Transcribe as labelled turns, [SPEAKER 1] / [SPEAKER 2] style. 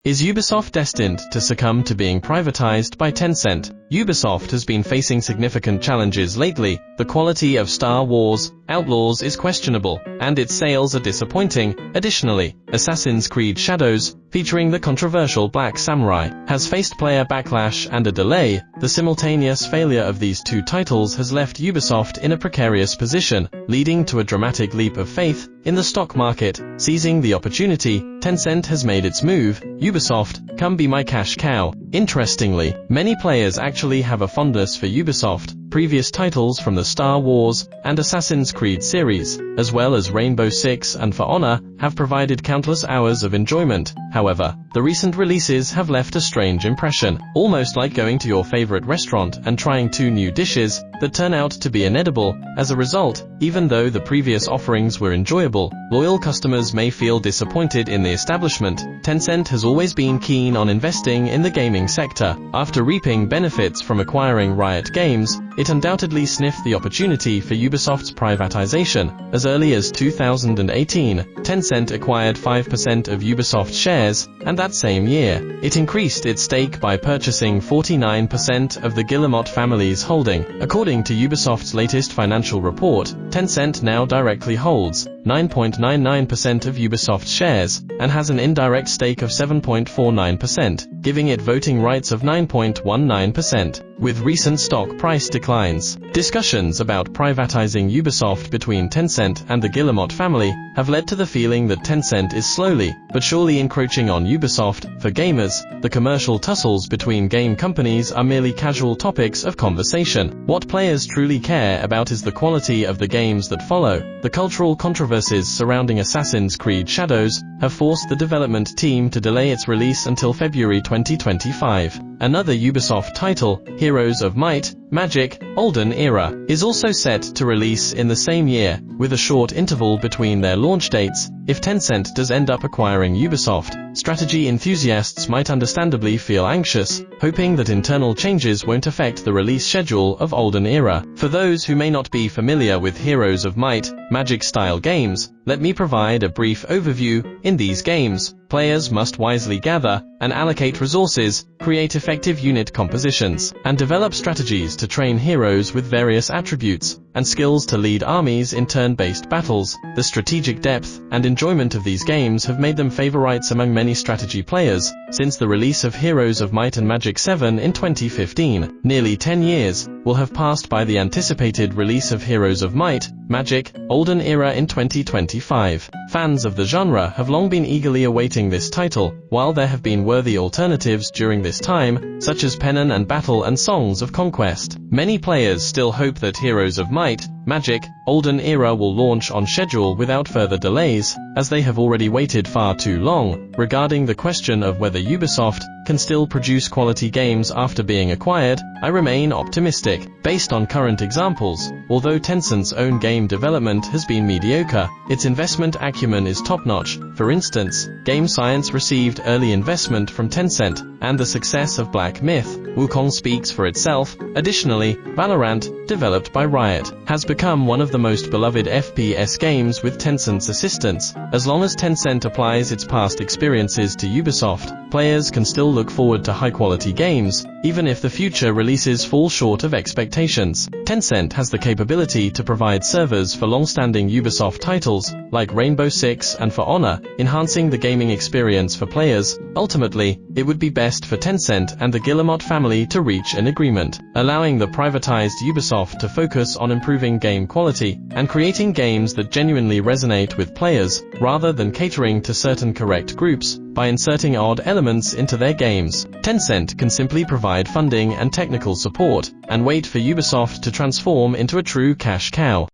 [SPEAKER 1] Is Ubisoft destined to succumb to being privatized by Tencent? Ubisoft has been facing significant challenges lately. The quality of Star Wars, Outlaws is questionable, and its sales are disappointing. Additionally, Assassin's Creed Shadows, featuring the controversial Black Samurai, has faced player backlash and a delay. The simultaneous failure of these two titles has left Ubisoft in a precarious position, leading to a dramatic leap of faith in the stock market. Seizing the opportunity, Tencent has made its move. Ubisoft, come be my cash cow. Interestingly, many players actually have a fondness for Ubisoft. Previous titles from the Star Wars and Assassin's Creed series, as well as Rainbow Six and For Honor, have provided countless hours of enjoyment. However, the recent releases have left a strange impression, almost like going to your favorite restaurant and trying two new dishes that turn out to be inedible. As a result, even though the previous offerings were enjoyable, loyal customers may feel disappointed in the establishment. Tencent has always been keen on investing in the gaming sector. After reaping benefits from acquiring Riot Games, it undoubtedly sniffed the opportunity for Ubisoft's privatization. As early as 2018, Tencent acquired 5% of Ubisoft shares, and that same year, it increased its stake by purchasing 49% of the Guillemot family's holding. According to Ubisoft's latest financial report, Tencent now directly holds 9.99% of Ubisoft shares, and has an indirect stake of 7.49%, giving it voting rights of 9.19%. With recent stock price declines, discussions about privatizing Ubisoft between Tencent and the Guillemot family have led to the feeling that Tencent is slowly but surely encroaching on Ubisoft. For gamers, the commercial tussles between game companies are merely casual topics of conversation. What players truly care about is the quality of the games that follow. The cultural controversies surrounding Assassin's Creed Shadows have forced the development team to delay its release until February 2025. Another Ubisoft title, Heroes of Might, Magic, Olden Era, is also set to release in the same year, with a short interval between their launch dates. If Tencent does end up acquiring Ubisoft, strategy enthusiasts might understandably feel anxious, hoping that internal changes won't affect the release schedule of Olden Era. For those who may not be familiar with Heroes of Might, Magic-style games, let me provide a brief overview. In these games, players must wisely gather and allocate resources, create effective unit compositions, and develop strategies to train heroes with various attributes and skills to lead armies in turn-based battles. The strategic depth and enjoyment of these games have made them favorites among many strategy players. Since the release of Heroes of Might and Magic 7 in 2015, nearly 10 years will have passed by the anticipated release of Heroes of Might, Magic, Olden Era in 2025. Fans of the genre have long been eagerly awaiting this title, while there have been worthy alternatives during this time, such as Pennon and Battle and Songs of Conquest. Many players still hope that Heroes of Might, Magic, Olden Era will launch on schedule without further delays, as they have already waited far too long. Regarding the question of whether Ubisoft can still produce quality games after being acquired, I remain optimistic. Based on current examples, although Tencent's own game development has been mediocre, its investment acumen is top-notch. For instance, Game Science received early investment from Tencent, and the success of Black Myth: Wukong speaks for itself. Additionally, Valorant, developed by Riot, has become one of the most beloved FPS games with Tencent's assistance. As long as Tencent applies its past experiences to Ubisoft, players can still look forward to high-quality games, even if the future releases fall short of expectations. Tencent has the capability to provide servers for long-standing Ubisoft titles, like Rainbow Six and For Honor, enhancing the gaming experience for players. Ultimately, it would be best for Tencent and the Guillemot family to reach an agreement, allowing the privatized Ubisoft to focus on improving game quality and creating games that genuinely resonate with players, rather than catering to certain correct groups by inserting odd elements into their games. Tencent can simply provide funding and technical support, and wait for Ubisoft to transform into a true cash cow.